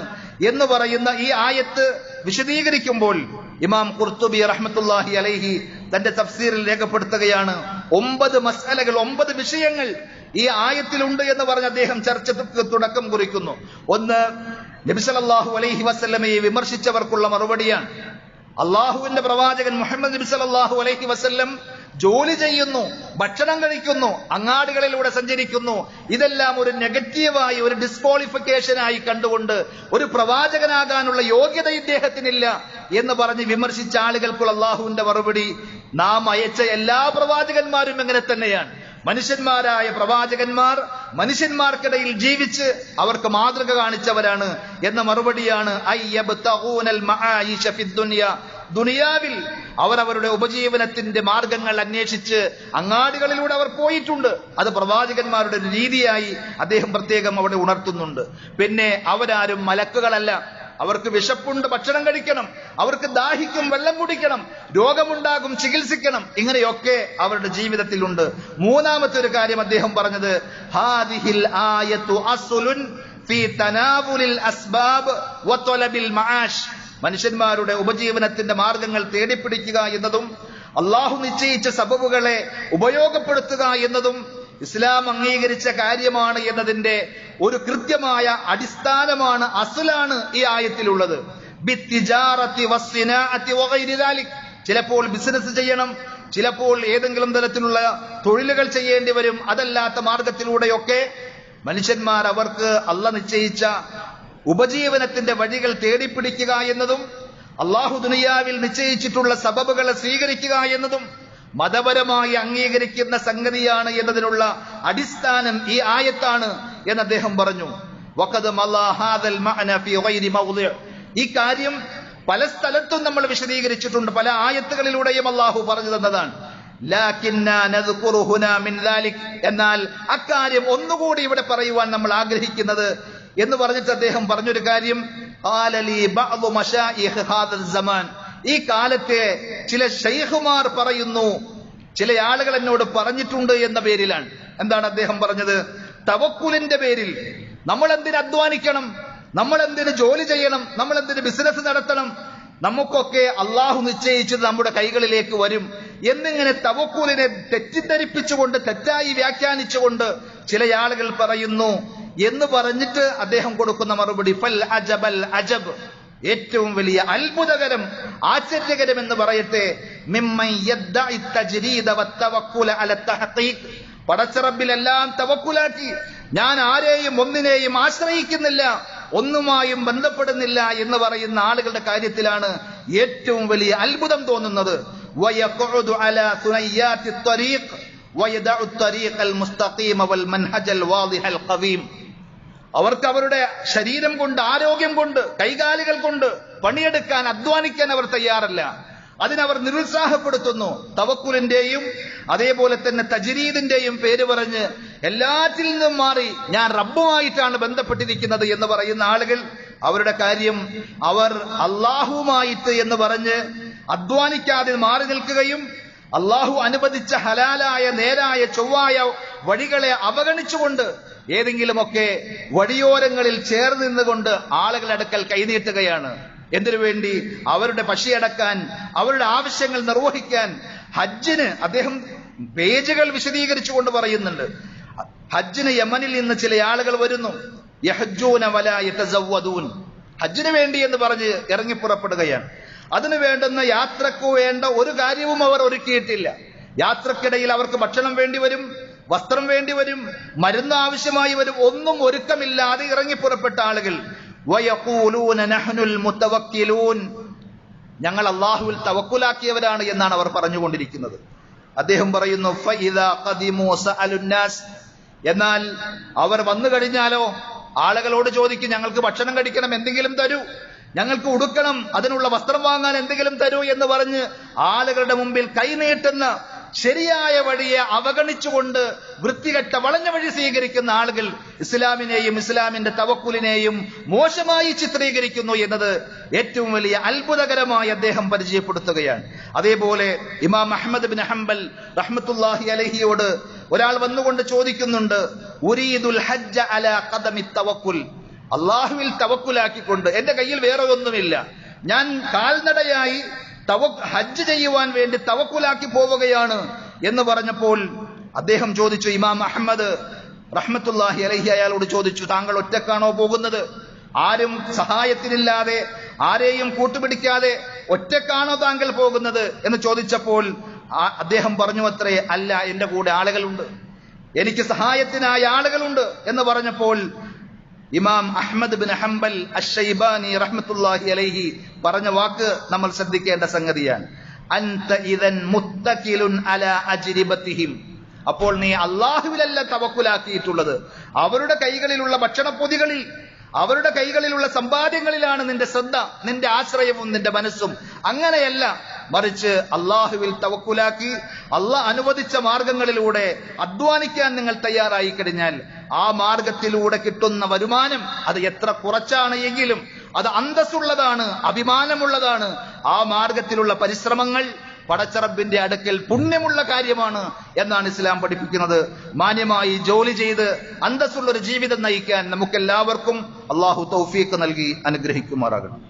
എന്ന് പറയുന്ന ഈ ആയത്ത് വിശദീകരിക്കുമ്പോൾ ഇമാം ഖുർത്തുബി റഹ്മത്തുള്ളാഹി അലൈഹി തന്റെ തഫ്സീറിൽ രേഖപ്പെടുത്തുകയാണ്, 9 മസ്അലകൾ, 9 വിഷയങ്ങൾ ഈ ആയത്തിലുണ്ട് എന്ന് പറഞ്ഞ് അദ്ദേഹം ചർച്ചയ്ക്ക് തുടക്കം കുറിക്കുന്നു. ഒന്ന്, നബി സല്ലല്ലാഹു അലൈഹി വസല്ലമയെ വിമർശിച്ചവർക്കുള്ള മറുപടിയാണ്. അള്ളാഹുവിന്റെ പ്രവാചകൻ മുഹമ്മദ് നബി സല്ലല്ലാഹു അലൈഹി വസല്ലം ജോലി ചെയ്യുന്നു, ഭക്ഷണം കഴിക്കുന്നു, അങ്ങാടികളിലൂടെ സഞ്ചരിക്കുന്നു, ഇതെല്ലാം ഒരു നെഗറ്റീവായി, ഒരു ഡിസ്ക്വാളിഫിക്കേഷനായി കണ്ടുകൊണ്ട് ഒരു പ്രവാചകനാകാനുള്ള യോഗ്യത ഇദ്ദേഹത്തിനില്ല എന്ന് പറഞ്ഞ് വിമർശിച്ച ആളുകൾക്കുള്ള അള്ളാഹുവിന്റെ മറുപടി, നാം അയച്ച എല്ലാ പ്രവാചകന്മാരും എങ്ങനെ തന്നെയാണ്. മനുഷ്യന്മാരായ പ്രവാചകന്മാർ മനുഷ്യന്മാർക്കിടയിൽ ജീവിച്ച് അവർക്ക് മാതൃക കാണിച്ചവരാണ് എന്ന മറുപടിയാണ് ദുനിയാവിൽ അവർ അവരുടെ ഉപജീവനത്തിന്റെ മാർഗങ്ങൾ അന്വേഷിച്ച് അങ്ങാടികളിലൂടെ അവർ പോയിട്ടുണ്ട്. അത് പ്രവാചകന്മാരുടെ ഒരു രീതിയായി അദ്ദേഹം പ്രത്യേകം അവിടെ ഉണർത്തുന്നുണ്ട്. പിന്നെ അവരാരും മലക്കുകളല്ല. അവർക്ക് വിശപ്പുണ്ട്, ഭക്ഷണം കഴിക്കണം. അവർക്ക് ദാഹിക്കും, വെള്ളം കുടിക്കണം. രോഗമുണ്ടാകും, ചികിത്സിക്കണം. ഇങ്ങനെയൊക്കെ അവരുടെ ജീവിതത്തിലുണ്ട്. മൂന്നാമത്തെ ഒരു കാര്യം അദ്ദേഹം പറഞ്ഞത് ഹാദിഹിൽ ആയത്തു അസ്ലുൻ ഫീ തനാവുലിൽ അസ്ബാബ് വതലബിൽ മആഷ്. മനുഷ്യന്മാരുടെ ഉപജീവനത്തിന്റെ മാർഗങ്ങൾ തേടിപ്പിടിക്കുക എന്നതും അള്ളാഹു നിശ്ചയിച്ച സബബുകളെ ഉപയോഗപ്പെടുത്തുക എന്നതും ഇസ്ലാം അംഗീകരിച്ച കാര്യമാണ് എന്നതിന്റെ ഒരു കൃത്യമായ അടിസ്ഥാനമാണ്, അസ്ലാണ് ഈ ആയത്തിലുള്ളത്. ചിലപ്പോൾ ബിസിനസ് ചെയ്യണം, ചിലപ്പോൾ ഏതെങ്കിലും തരത്തിലുള്ള തൊഴിലുകൾ ചെയ്യേണ്ടി വരും. അതല്ലാത്ത മാർഗത്തിലൂടെയൊക്കെ മനുഷ്യന്മാർ അവർക്ക് അള്ളാഹ് നിശ്ചയിച്ച ഉപജീവനത്തിന്റെ വഴികൾ തേടിപ്പിടിക്കുക എന്നതും അള്ളാഹു ദുനിയാവിൽ നിശ്ചയിച്ചിട്ടുള്ള സബബുകളെ സ്വീകരിക്കുക എന്നതും മതപരമായി അംഗീകരിക്കുന്ന സംഗതിയാണ് എന്നതിനുള്ള അടിസ്ഥാനം ഈ ആയത്താണ് എന്ന് അദ്ദേഹം പറഞ്ഞു. ഈ കാര്യം പല സ്ഥലത്തും നമ്മൾ വിശദീകരിച്ചിട്ടുണ്ട്, പല ആയത്തുകളിലൂടെയും അള്ളാഹു പറഞ്ഞു തന്നതാണ്. എന്നാൽ അക്കാര്യം ഒന്നുകൂടി ഇവിടെ പറയുവാൻ നമ്മൾ ആഗ്രഹിക്കുന്നത് എന്ന് പറഞ്ഞിട്ട് അദ്ദേഹം പറഞ്ഞൊരു കാര്യം, ഈ കാലത്തെ ചില ശൈഖുമാർ പറയുന്നു, ചില ആളുകൾ എന്നോട് പറഞ്ഞിട്ടുണ്ട് എന്ന പേരിലാണ്. എന്താണ് അദ്ദേഹം പറഞ്ഞത്? തവക്കുലിന്റെ പേരിൽ നമ്മൾ എന്തിന് അധ്വാനിക്കണം, നമ്മൾ എന്തിന് ജോലി ചെയ്യണം, നമ്മൾ എന്തിന് ബിസിനസ് നടത്തണം, നമുക്കൊക്കെ അള്ളാഹു നിശ്ചയിച്ചത് നമ്മുടെ കൈകളിലേക്ക് വരും എന്നിങ്ങനെ തവക്കുലിനെ തെറ്റിദ്ധരിപ്പിച്ചുകൊണ്ട്, തെറ്റായി വ്യാഖ്യാനിച്ചുകൊണ്ട് ചില ആളുകൾ പറയുന്നു എന്ന് പറഞ്ഞിട്ട് അദ്ദേഹം കൊടുക്കുന്ന മറുപടി ഫൽ അജബൽ അജബ്, ഏറ്റവും വലിയ അത്ഭുതകരം, ആശ്ചര്യകരം എന്ന് പറയട്ടെ, പടച്ചറബിലെല്ലാം തവക്കുലാക്കി, ഞാൻ ആരെയും ഒന്നിനെയും ആശ്രയിക്കുന്നില്ല, ഒന്നുമായും ബന്ധപ്പെടുന്നില്ല എന്ന് പറയുന്ന ആളുകളുടെ കാര്യത്തിലാണ് ഏറ്റവും വലിയ അത്ഭുതം തോന്നുന്നത്. അവർക്ക് അവരുടെ ശരീരം കൊണ്ട്, ആരോഗ്യം കൊണ്ട്, കൈകാലുകൾ കൊണ്ട് പണിയെടുക്കാൻ, അധ്വാനിക്കാൻ അവർ തയ്യാറല്ല. അതിനവർ നിരുത്സാഹപ്പെടുത്തുന്നു. തവക്കുലിന്റെയും അതേപോലെ തന്നെ തജ്രീദിന്റെയും പേര് പറഞ്ഞ് എല്ലാറ്റിൽ നിന്നും മാറി ഞാൻ റബ്ബുമായിട്ടാണ് ബന്ധപ്പെട്ടിരിക്കുന്നത് എന്ന് പറയുന്ന ആളുകൾ, അവരുടെ കാര്യം അവർ അള്ളാഹുമായിട്ട് എന്ന് പറഞ്ഞ് അധ്വാനിക്കാതെ മാറി നിൽക്കുകയും അള്ളാഹു അനുവദിച്ച ഹലാലായ, നേരായ, ചൊവ്വായ വഴികളെ അവഗണിച്ചുകൊണ്ട് ഏതെങ്കിലുമൊക്കെ വഴിയോരങ്ങളിൽ ചേർന്ന് നിന്നുകൊണ്ട് ആളുകളുടെ അടുക്കൽ കൈനീട്ടുകയാണ്. എന്തിനു വേണ്ടി? അവരുടെ പശിയടക്കാൻ, അവരുടെ ആവശ്യങ്ങൾ നിർവഹിക്കാൻ. ഹജ്ജിന് അദ്ദേഹം പേജുകൾ വിശദീകരിച്ചുകൊണ്ട് പറയുന്നുണ്ട്, ഹജ്ജിന് യമനിൽ നിന്ന് ചില ആളുകൾ വരുന്നു. യഹജ്ജൂന വലാ യതസവ്വദൂൻ, ഹജ്ജിന് വേണ്ടി എന്ന് പറഞ്ഞ് ഇറങ്ങി പുറപ്പെടുകയാണ്. അതിനു വേണ്ടുന്ന യാത്രക്ക് വേണ്ട ഒരു കാര്യവും അവർ ഒരുക്കിയിട്ടില്ല. യാത്രക്കിടയിൽ അവർക്ക് ഭക്ഷണം വേണ്ടി വരും, വസ്ത്രം വേണ്ടി വരും, മരുന്ന് ആവശ്യമായി വരും. ഒന്നും ഒരുക്കമില്ലാതെ ഇറങ്ങി പുറപ്പെട്ട ആളുകൾ വയഖൂലൂന നഹ്നുൽ മുതവക്കിലൂൻ, ഞങ്ങൾ അല്ലാഹുവിൽ തവക്കുലാക്കിയവരാണ് എന്നാണ് അവർ പറഞ്ഞുകൊണ്ടിരിക്കുന്നത്. അദ്ദേഹം പറയുന്നു ഫഇദാ ഖദിമൂ സഅലുന്നാസ്, എന്നാൽ അവർ വന്നു കഴിഞ്ഞാലോ ആളുകളോട് ചോദിക്കും, ഞങ്ങൾക്ക് ഭക്ഷണം കഴിക്കണം, എന്തെങ്കിലും തരൂ, ഞങ്ങൾക്ക് ഉടുക്കണം, അതിനുള്ള വസ്ത്രം വാങ്ങാൻ എന്തെങ്കിലും തരൂ എന്ന് പറഞ്ഞ് ആളുകളുടെ മുമ്പിൽ കൈനീട്ടുന്ന, ശരിയായ വഴിയെ അവഗണിച്ചുകൊണ്ട് വൃത്തികെട്ട വളഞ്ഞ വഴി സ്വീകരിക്കുന്ന ആളുകൾ ഇസ്ലാമിനെയും ഇസ്ലാമിന്റെ തവക്കുലിനെയും മോശമായി ചിത്രീകരിക്കുന്നു എന്നത് ഏറ്റവും വലിയ അത്ഭുതകരമായി അദ്ദേഹം പരിചയപ്പെടുത്തുകയാണ്. അതേപോലെ ഇമാം അഹ്മദ് ബിൻ ഹംബൽ റഹ്മത്തുള്ളാഹി അലൈഹിയോട് ഒരാൾ വന്നുകൊണ്ട് ചോദിക്കുന്നുണ്ട്, ഉരീദുൽ ഹജ്ജ അലാ ഖദമി തവക്കുൽ, അള്ളാഹുവിൽ തവക്കുലാക്കിക്കൊണ്ട്, എന്റെ കയ്യിൽ വേറെ ഒന്നുമില്ല, ഞാൻ കാൽനടയായി ഹജ്ജ് ചെയ്യുവാൻ വേണ്ടി തവക്കുലാക്കി പോവുകയാണ് എന്ന് പറഞ്ഞപ്പോൾ അദ്ദേഹം ചോദിച്ചു, ഇമാം അഹ്മദ് റഹ്മത്തുള്ളാഹി അലൈഹി അയാളോട് ചോദിച്ചു, താങ്കൾ ഒറ്റക്കാണോ പോകുന്നത്? ആരും സഹായത്തിനില്ലാതെ, ആരെയും കൂട്ടുപിടിക്കാതെ ഒറ്റക്കാണോ താങ്കൾ പോകുന്നത് എന്ന് ചോദിച്ചപ്പോൾ അദ്ദേഹം പറഞ്ഞു അത്രേ, അല്ല, എന്റെ കൂടെ ആളുകളുണ്ട്, എനിക്ക് സഹായത്തിനായ ആളുകളുണ്ട് എന്ന് പറഞ്ഞപ്പോൾ ഇമാം അഹ്മദ് ബിൻ ഹംബൽ അശ്ശൈബാനി റഹ്മത്തുള്ളാഹി അലൈഹി പറഞ്ഞ വാക്ക് നമ്മൾ ശ്രദ്ധിക്കേണ്ട സംഗതിയാണ്. അൻത ഇദൻ മുത്തഖിലുൻ അലാ അജ്രിബതിഹിം, അപ്പോൾ നീ അള്ളാഹുവിലല്ല തവക്കുലാക്കിയിട്ടുള്ളത്. അവരുടെ കൈകളിലുള്ള ഭക്ഷണപ്പൊതികളിൽ, അവരുടെ കൈകളിലുള്ള സമ്പാദ്യങ്ങളിലാണ് നിന്റെ ശ്രദ്ധ, നിന്റെ ആശ്രയവും നിന്റെ മനസ്സും. അങ്ങനെയല്ല, മറിച്ച് അള്ളാഹുവിൽ തവക്കുലാക്കി അള്ളാഹ് അനുവദിച്ച മാർഗങ്ങളിലൂടെ അധ്വാനിക്കാൻ നിങ്ങൾ തയ്യാറായി കഴിഞ്ഞാൽ ആ മാർഗത്തിലൂടെ കിട്ടുന്ന വരുമാനം അത് എത്ര കുറച്ചാണ് എങ്കിലും അത് അന്തസ്സുള്ളതാണ്, അഭിമാനമുള്ളതാണ്. ആ മാർഗത്തിലുള്ള പരിശ്രമങ്ങൾ പടച്ചറബിന്റെ അടുക്കൽ പുണ്യമുള്ള കാര്യമാണ് എന്നാണ് ഇസ്ലാം പഠിപ്പിക്കുന്നത്. മാന്യമായി ജോലി ചെയ്ത് അന്തസ്സുള്ളൊരു ജീവിതം നയിക്കാൻ നമുക്കെല്ലാവർക്കും അള്ളാഹു തൗഫീഖ് നൽകി അനുഗ്രഹിക്കുമാറാകണം.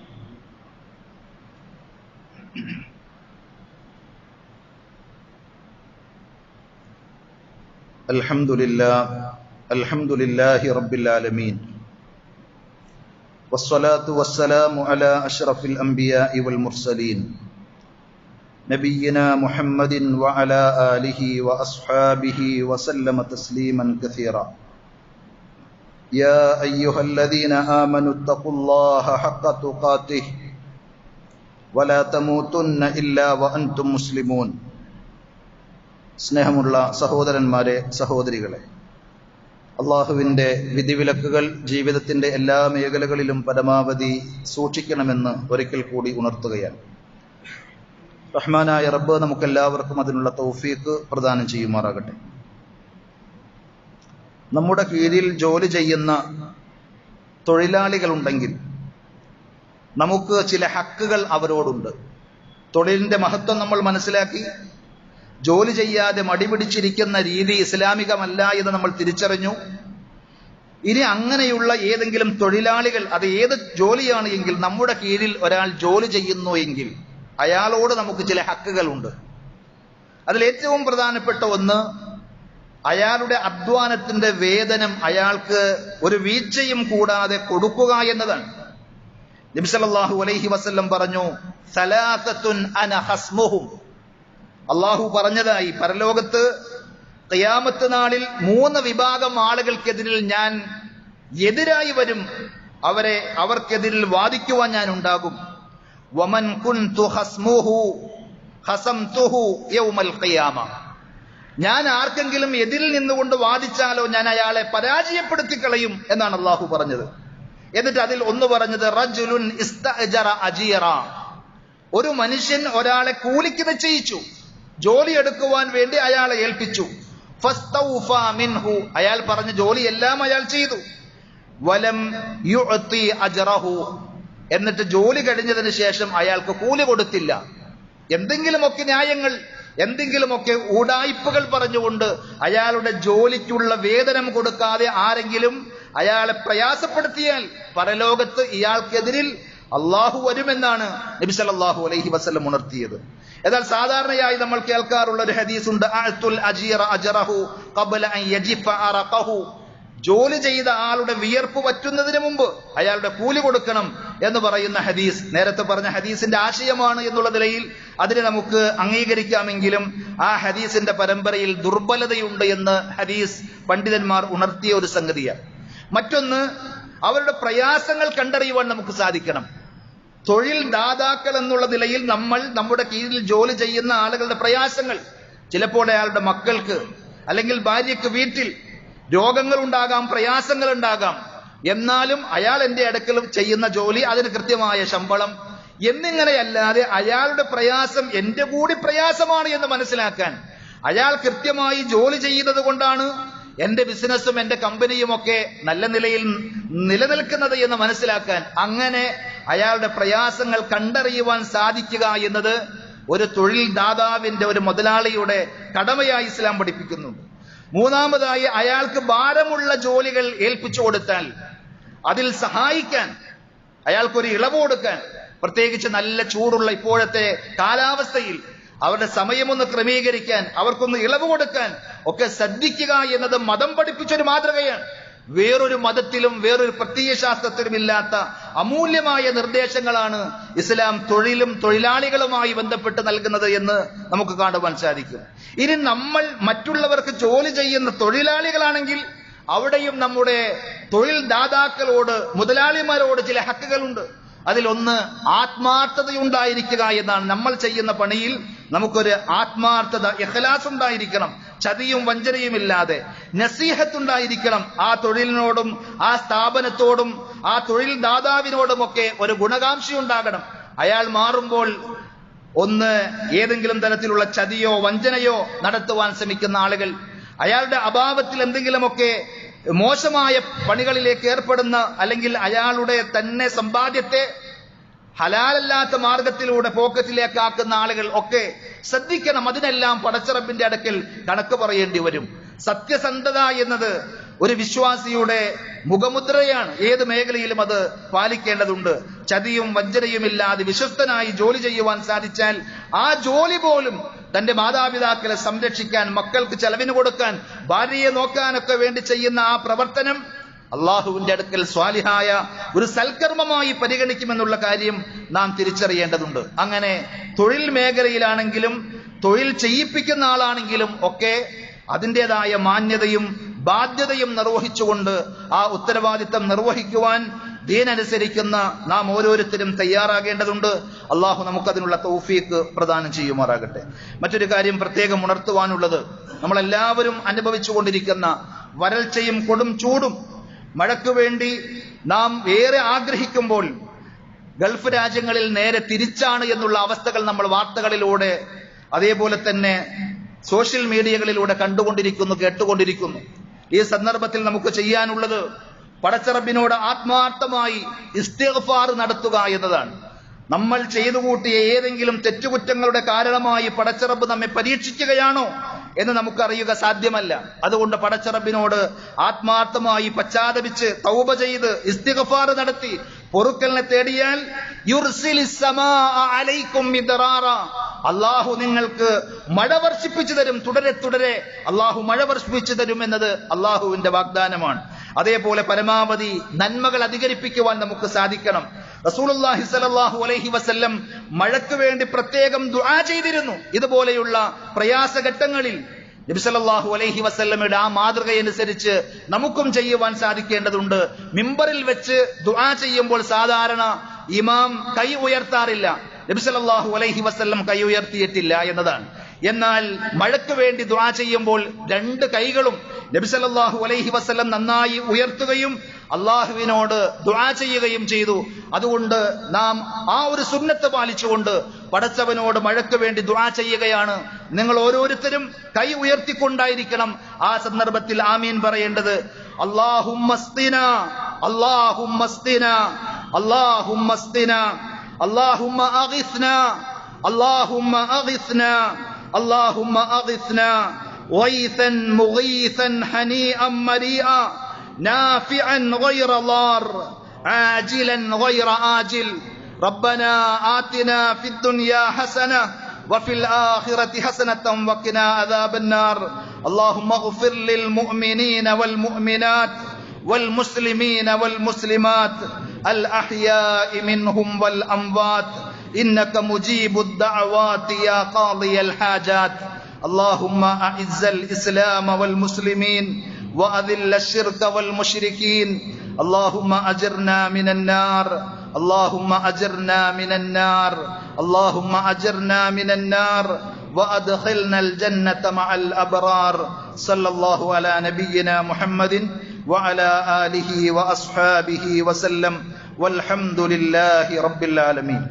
അൽഹംദുലില്ലാഹി റബ്ബിൽ ആലമീൻ വസ്സലാത്തു വസ്സലാമു അലാ അഷ്റഫിൽ അംബിയാഇ വൽ മുർസലീൻ നബിയ്യിനാ മുഹമ്മദിൻ വഅലാ ആലിഹി വഅസ്ഹാബിഹി വസല്ലമ തസ്ലീമൻ കസീറാ. യാ അയ്യുഹല്ലദീന ആമനു തഖുല്ലാഹ ഹഖ്ക തുഖാതിഹി വലാ തമൂതുന്ന ഇല്ലാ വഅൻതും മുസ്ലിമൂൻ. സ്നേഹമുള്ള സഹോദരന്മാരെ, സഹോദരികളെ, അള്ളാഹുവിന്റെ വിധിവിലക്കുകൾ ജീവിതത്തിന്റെ എല്ലാ മേഖലകളിലും പരമാവധി സൂക്ഷിക്കണമെന്ന് ഒരിക്കൽ കൂടി ഉണർത്തുകയാണ്. റഹ്മാനായ റബ്ബ് നമുക്കെല്ലാവർക്കും അതിനുള്ള തൗഫീഖ് പ്രദാനം ചെയ്യുമാറാകട്ടെ. നമ്മുടെ കീഴിൽ ജോലി ചെയ്യുന്ന തൊഴിലാളികളുണ്ടെങ്കിൽ നമുക്ക് ചില ഹക്കുകൾ അവരോടുണ്ട്. തൊഴിലിന്റെ മഹത്വം നമ്മൾ മനസ്സിലാക്കി ജോലി ചെയ്യാതെ മടിപിടിച്ചിരിക്കുന്ന രീതി ഇസ്ലാമികമല്ല എന്ന് നമ്മൾ തിരിച്ചറിഞ്ഞു. ഇനി അങ്ങനെയുള്ള ഏതെങ്കിലും തൊഴിലാളികൾ, അത് ഏത് ജോലിയാണ് എങ്കിൽ, നമ്മുടെ കീഴിൽ ഒരാൾ ജോലി ചെയ്യുന്നു എങ്കിൽ അയാളോട് നമുക്ക് ചില ഹക്കുകളുണ്ട്. അതിലേറ്റവും പ്രധാനപ്പെട്ട ഒന്ന്, അയാളുടെ അധ്വാനത്തിന്റെ വേതനം അയാൾക്ക് ഒരു വീഴ്ചയും കൂടാതെ കൊടുക്കുക എന്നതാണ്. നബി സല്ലല്ലാഹു അലൈഹി വസല്ലം പറഞ്ഞു, സലാസത്തുൻ അന ഹസ്മുഹും. അള്ളാഹു പറഞ്ഞതായി, പരലോകത്ത് ഖിയാമത്ത് നാളിൽ 3 വിഭാഗം ആളുകൾക്കെതിരിൽ ഞാൻ എതിരായി വരും, അവർക്കെതിരിൽ വാദിക്കുവാൻ ഞാൻ ഉണ്ടാകും. വമൻ കുൻതു ഹസ്മുഹു ഹസംതുഹു യൗമൽ ഖിയാമ. ഞാൻ ആർക്കെങ്കിലും എതിരിൽ നിന്നുകൊണ്ട് വാദിച്ചാലോ ഞാൻ അയാളെ പരാജയപ്പെടുത്തി കളയും എന്നാണ് അള്ളാഹു പറഞ്ഞത്. എന്നിട്ട് അതിൽ ഒന്ന് പറഞ്ഞത്, റജുലുൻ ഇസ്തഅജറ അജീറ. ഒരു മനുഷ്യൻ ഒരാളെ കൂലിക്ക് നിശ്ചയിച്ചു, ജോലി എടുക്കുവാൻ വേണ്ടി അയാളെ ഏൽപ്പിച്ചു. ഫസ്തൗഫ മിൻഹു. അയാൾ പറഞ്ഞ ജോലിയെല്ലാം അയാൾ ചെയ്തു. വലം യുഅതി അജ്റഹു. എന്നിട്ട് ജോലി കഴിഞ്ഞതിന് ശേഷം അയാൾക്ക് കൂലി കൊടുത്തില്ല. എന്തെങ്കിലുമൊക്കെ ന്യായങ്ങൾ, എന്തെങ്കിലുമൊക്കെ ഉടായ്പകൾ പറഞ്ഞുകൊണ്ട് അയാളുടെ ജോലിക്കുള്ള വേതനം കൊടുക്കാതെ ആരെങ്കിലും അയാളെ പ്രയാസപ്പെടുത്തിയാൽ പരലോകത്ത് ഇയാൾക്കെതിരിൽ അള്ളാഹു വരുമെന്നാണ് നബി സല്ലല്ലാഹു അലൈഹി വസല്ലം ഉണർത്തിയത്. എന്നാൽ സാധാരണയായി നമ്മൾ കേൾക്കാറുള്ള ഒരു ഹദീസ് ഉണ്ട്, അഅ്തുൽ അജീറ അജ്റഹു ഖബ്ല അൻ യജിഫ അറഖഹു. ജോലി ചെയ്ത ആളുടെ വിയർപ്പ് വറ്റുന്നതിന് മുമ്പ് അയാളുടെ കൂലി കൊടുക്കണം എന്ന് പറയുന്ന ഹദീസ് നേരത്തെ പറഞ്ഞ ഹദീസിന്റെ ആശയമാണ് എന്നുള്ള നിലയിൽ അതിനെ നമുക്ക് അംഗീകരിക്കാമെങ്കിലും ആ ഹദീസിന്റെ പരമ്പരയിൽ ദുർബലതയുണ്ട് എന്ന് ഹദീസ് പണ്ഡിതന്മാർ ഉണർത്തിയ ഒരു സംഗതിയാണ്. മറ്റൊന്ന്, അവരുടെ പ്രയാസങ്ങൾ കണ്ടറിയുവാൻ നമുക്ക് സാധിക്കണം. തൊഴിൽ ദാതാക്കൾ എന്നുള്ള നിലയിൽ നമ്മൾ നമ്മുടെ കീഴിൽ ജോലി ചെയ്യുന്ന ആളുകളുടെ പ്രയാസങ്ങൾ, ചിലപ്പോൾ അയാളുടെ മക്കൾക്ക് അല്ലെങ്കിൽ ഭാര്യയ്ക്ക് വീട്ടിൽ രോഗങ്ങൾ ഉണ്ടാകാം, പ്രയാസങ്ങൾ ഉണ്ടാകാം. എന്നാലും അയാൾ എന്റെ അടുക്കൽ ചെയ്യുന്ന ജോലി, അതിന് കൃത്യമായ ശമ്പളം എന്നിങ്ങനെയല്ലാതെ അയാളുടെ പ്രയാസം എന്റെ കൂടി പ്രയാസമാണ് എന്ന് മനസ്സിലാക്കാൻ, അയാൾ കൃത്യമായി ജോലി ചെയ്യുന്നത് കൊണ്ടാണ് എന്റെ ബിസിനസ്സും എന്റെ കമ്പനിയും ഒക്കെ നല്ല നിലയിൽ നിലനിൽക്കുന്നത് എന്ന് മനസ്സിലാക്കാൻ, അങ്ങനെ അയാളുടെ പ്രയാസങ്ങൾ കണ്ടറിയുവാൻ സാധിക്കുക എന്നത് ഒരു തൊഴിൽ ദാതാവിന്റെ, ഒരു മുതലാളിയുടെ കടമയായി ഇസ്ലാം പഠിപ്പിക്കുന്നുണ്ട്. മൂന്നാമതായി, അയാൾക്ക് ഭാരമുള്ള ജോലികൾ ഏൽപ്പിച്ചു കൊടുത്താൽ അതിൽ സഹായിക്കാൻ, അയാൾക്കൊരു ഇളവ് കൊടുക്കാൻ, പ്രത്യേകിച്ച് നല്ല ചൂടുള്ള ഇപ്പോഴത്തെ കാലാവസ്ഥയിൽ അവരുടെ സമയമൊന്ന് ക്രമീകരിക്കാൻ, അവർക്കൊന്ന് ഇളവ് കൊടുക്കാൻ ഒക്കെ ശ്രദ്ധിക്കുക എന്നത് മതം പഠിപ്പിച്ചൊരു മാതൃകയാണ്. വേറൊരു മതത്തിലും വേറൊരു പ്രത്യയശാസ്ത്രത്തിലും ഇല്ലാത്ത അമൂല്യമായ നിർദ്ദേശങ്ങളാണ് ഇസ്ലാം തൊഴിലും തൊഴിലാളികളുമായി ബന്ധപ്പെട്ട് നൽകുന്നത് എന്ന് നമുക്ക് കാണുവാൻ സാധിക്കും. ഇനി നമ്മൾ മറ്റുള്ളവർക്ക് ജോലി ചെയ്യുന്ന തൊഴിലാളികളാണെങ്കിൽ അവിടെയും നമ്മുടെ തൊഴിൽ ദാതാക്കളോട്, മുതലാളിമാരോട് ചില ഹക്കുകളുണ്ട്. അതിലൊന്ന് ആത്മാർത്ഥതയുണ്ടായിരിക്കുക എന്നാണ്. നമ്മൾ ചെയ്യുന്ന പണിയിൽ നമുക്കൊരു ആത്മാർത്ഥത, ഇഖ്ലാസ് ഉണ്ടായിരിക്കണം. ചതിയും വഞ്ചനയുമില്ലാതെ നസീഹത്തുണ്ടായിരിക്കണം. ആ തൊഴിലിനോടും ആ സ്ഥാപനത്തോടും ആ തൊഴിൽ ദാതാവിനോടുമൊക്കെ ഒരു ഗുണകാംക്ഷ ഉണ്ടാകണം. അയാൾ മാറുമ്പോൾ ഏതെങ്കിലും തരത്തിലുള്ള ചതിയോ വഞ്ചനയോ നടത്തുവാൻ ശ്രമിക്കുന്ന ആളുകൾ, അയാളുടെ അഭാവത്തിൽ എന്തെങ്കിലുമൊക്കെ മോശമായ പണികളിലേക്ക് ഏർപ്പെടുന്ന, അല്ലെങ്കിൽ അയാളുടെ തന്നെ സമ്പാദ്യത്തെ ഹലാലല്ലാത്ത മാർഗത്തിലൂടെ പോക്കറ്റിലേക്ക് ആക്കുന്ന ആളുകൾ ഒക്കെ ശ്രദ്ധിക്കണം. അതിനെല്ലാം പടച്ചറബിന്റെ അടുക്കൽ കണക്ക് പറയേണ്ടി വരും. സത്യസന്ധത എന്നത് ഒരു വിശ്വാസിയുടെ മുഖമുദ്രയാണ്. ഏത് മേഖലയിലും അത് പാലിക്കേണ്ടതുണ്ട്. ചതിയും വഞ്ചനയുമില്ലാതെ വിശ്വസ്തനായി ജോലി ചെയ്യുവാൻ സാധിച്ചാൽ ആ ജോലി പോലും തന്റെ മാതാപിതാക്കളെ സംരക്ഷിക്കാൻ, മക്കൾക്ക് ചെലവിന് കൊടുക്കാൻ, ഭാര്യയെ നോക്കാനൊക്കെ വേണ്ടി ചെയ്യുന്ന ആ പ്രവർത്തനം അള്ളാഹുവിന്റെ അടുക്കൽ സ്വാലിഹായ ഒരു സൽക്കർമ്മമായി പരിഗണിക്കുമെന്നുള്ള കാര്യം നാം തിരിച്ചറിയേണ്ടതുണ്ട്. അങ്ങനെ തൊഴിൽ മേഖലയിലാണെങ്കിലും തൊഴിൽ ചെയ്യിപ്പിക്കുന്ന ആളാണെങ്കിലും ഒക്കെ അതിൻ്റെതായ മാന്യതയും ബാധ്യതയും നിർവഹിച്ചുകൊണ്ട് ആ ഉത്തരവാദിത്തം നിർവഹിക്കുവാൻ ദീനനുസരിക്കുന്ന നാം ഓരോരുത്തരും തയ്യാറാകേണ്ടതുണ്ട്. അള്ളാഹു നമുക്കതിനുള്ള തൗഫീഖ് പ്രദാനം ചെയ്യുമാറാകട്ടെ. മറ്റൊരു കാര്യം പ്രത്യേകം ഉണർത്തുവാനുള്ളത്, നമ്മളെല്ലാവരും അനുഭവിച്ചുകൊണ്ടിരിക്കുന്ന വരൾച്ചയും കൊടും ചൂടും മഴയ്ക്കു വേണ്ടി നാം ഏറെ ആഗ്രഹിക്കുമ്പോൾ ഗൾഫ് രാജ്യങ്ങളിൽ നേരെ തിരിച്ചാണ് എന്നുള്ള അവസ്ഥകൾ നമ്മൾ വാർത്തകളിലൂടെ അതേപോലെ തന്നെ സോഷ്യൽ മീഡിയകളിലൂടെ കണ്ടുകൊണ്ടിരിക്കുന്നു, കേട്ടുകൊണ്ടിരിക്കുന്നു. ഈ സന്ദർഭത്തിൽ നമുക്ക് ചെയ്യാനുള്ളത് പടച്ചറബിനോട് ആത്മാർത്ഥമായി ഇസ്തിഗ്ഫാർ നടത്തുക എന്നതാണ്. നമ്മൾ ചെയ്തു കൂട്ടിയ ഏതെങ്കിലും തെറ്റുകുറ്റങ്ങളുടെ കാരണമായി പടച്ചറബ് നമ്മെ പരീക്ഷിക്കുകയാണോ എന്ന് നമുക്കറിയുക സാധ്യമല്ല. അതുകൊണ്ട് പടച്ചറബിനോട് ആത്മാർത്ഥമായി പശ്ചാത്തപിച്ച് തൗബ ചെയ്ത് ഇസ്തിഗ്ഫാർ നടത്തി പൊറുക്കലിനെ തേടിയാൽ യുർസിലിസ് സമാഅ അലൈക്കും മിദ്റാറ, അള്ളാഹു നിങ്ങൾക്ക് മഴ വർഷിപ്പിച്ചു തരും. തുടരെ അള്ളാഹു മഴ വർഷിപ്പിച്ചു തരും എന്നത് അള്ളാഹുവിന്റെ വാഗ്ദാനമാണ്. അതേപോലെ പരമാവധി നന്മകൾ അധികരിപ്പിക്കുവാൻ നമുക്ക് സാധിക്കണം. റസൂലുള്ളാഹി സ്വല്ലല്ലാഹു അലൈഹി വസല്ലം മഴയ്ക്ക് വേണ്ടി പ്രത്യേകം ദുആ ചെയ്തിരുന്നു. ഇതുപോലെയുള്ള പ്രയാസഘട്ടങ്ങളിൽ നബി സല്ലല്ലാഹു അലൈഹി വസല്ലമയുടെ ആ മാതൃകയനുസരിച്ച് നമുക്കും ചെയ്യുവാൻ സാധിക്കേണ്ടതുണ്ട്. മിമ്പറിൽ വെച്ച് ദുആ ചെയ്യുമ്പോൾ സാധാരണ ഇമാം കൈ ഉയർത്താറില്ല. നബി സല്ലല്ലാഹു അലൈഹി വസല്ലം കൈ ഉയർത്തിയിട്ടില്ല എന്നതാണ്. എന്നാൽ മഴയ്ക്ക് വേണ്ടി ദുആ ചെയ്യുമ്പോൾ രണ്ട് കൈകളും നബി സല്ലല്ലാഹു അലൈഹി വസല്ലം നന്നായി ഉയർത്തുകയും അള്ളാഹുവിനോട് ദുആ ചെയ്യുകയും ചെയ്തു. അതുകൊണ്ട് നാം ആ ഒരു സുന്നത്ത് പാലിച്ചുകൊണ്ട് പടച്ചവനോട് മഴയ്ക്ക് വേണ്ടി ദുആ ചെയ്യുകയാണ്. നിങ്ങൾ ഓരോരുത്തരും കൈ ഉയർത്തിക്കൊണ്ടായിരിക്കണം ആ സന്ദർഭത്തിൽ ആമീൻ പറയേണ്ടത്. അല്ലാഹുമ്മസ്തിനാ അല്ലാഹുമ്മസ്തിനാ അല്ലാഹുമ്മസ്തിനാ اللهم أغثنا اللهم أغثنا اللهم أغثنا غيثا مغيثا هنيئا مريئا نافعا غير ضار عاجلا غير آجل ربنا آتنا في الدنيا حسنة وفي الآخرة حسنة وقنا عذاب النار اللهم اغفر للمؤمنين والمؤمنات والمسلمين والمسلمات الأحياء منهم والأموات إنك مجيب الدعوات يا قاضي الحاجات اللهم أعز الإسلام والمسلمين وأذل الشرك والمشركين اللهم أجرنا من النار اللهم أجرنا من النار اللهم أجرنا من النار وأدخلنا الجنة مع الأبرار صلى الله على نبينا محمد وعلى آله وأصحابه وسلم والحمد لله رب العالمين.